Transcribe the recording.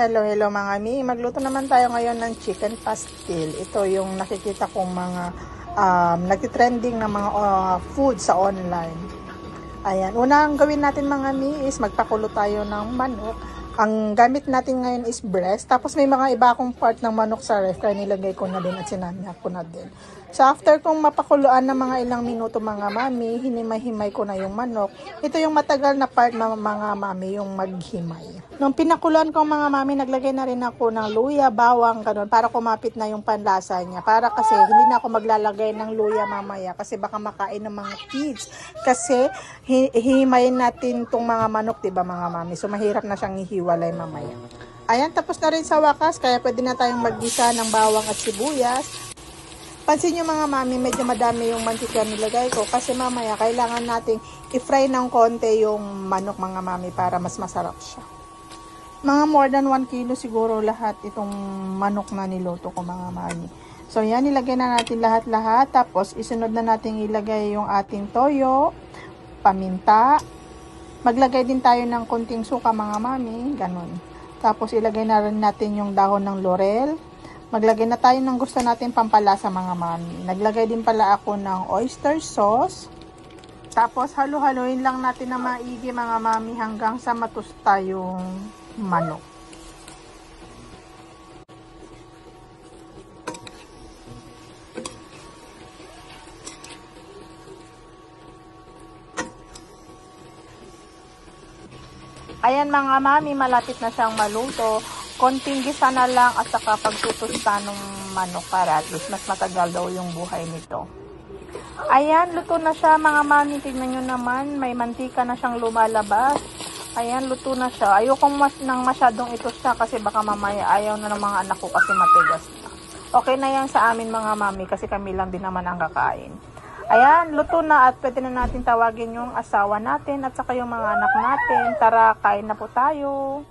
Hello, hello mga mi. Magluto naman tayo ngayon ng chicken pastil. Ito yung nakikita kong mga nagtitrending na mga food sa online. Ayan, unang gawin natin mga mi is magpakulo tayo ng manok. Ang gamit natin ngayon is breast. Tapos may mga iba akong part ng manok sa ref, kaya nilagay ko na din at sinamya ko na din. So after kong mapakuluan ng mga ilang minuto mga mami, hinimay-himay ko na yung manok. Ito yung matagal na part ng mga mami, yung maghimay. Nung pinakuluan ko mga mami, naglagay na rin ako ng luya, bawang, ganun, para kumapit na yung panlasa niya. Para kasi hindi na ako maglalagay ng luya mamaya kasi baka makain ng mga kids. Kasi hihimayin natin tong mga manok, diba mga mami? So mahirap na siyang hihiwalay mamaya. Ayan, tapos na rin sa wakas, kaya pwede na tayong maggisa ng bawang at sibuyas. Pansin nyo mga mami, medyo madami yung mantika nilagay ko kasi mamaya kailangan nating i-fry ng konti yung manok mga mami para mas masarap siya. Mga more than 1 kilo siguro lahat itong manok na niluto ko mga mami. So yan, ilagay na natin lahat-lahat. Tapos isunod na natin ilagay yung ating toyo, paminta. Maglagay din tayo ng konting suka mga mami, ganun. Tapos ilagay na rin natin yung dahon ng laurel. Maglagay na tayo ng gusto natin pampalasa mga mami. Naglagay din pala ako ng oyster sauce. Tapos halu-haluin lang natin na maigi mga mami hanggang sa matusta yung manok. Ayan mga mami, malapit na siyang maluto. Konting gisa na lang at saka pagtutusta ng manok para at least mas matagal daw yung buhay nito. Ayan, luto na siya mga mami. Tignan nyo naman, may mantika na siyang lumalabas. Ayan, luto na siya. Ayokong nang masyadong ito siya kasi baka mamaya ayaw na ng mga anak ko kasi matigas na. Okay na yan sa amin mga mami kasi kami lang din naman ang kakain. Ayan, luto na at pwede na natin tawagin yung asawa natin at saka yung mga anak natin. Tara, kain na po tayo.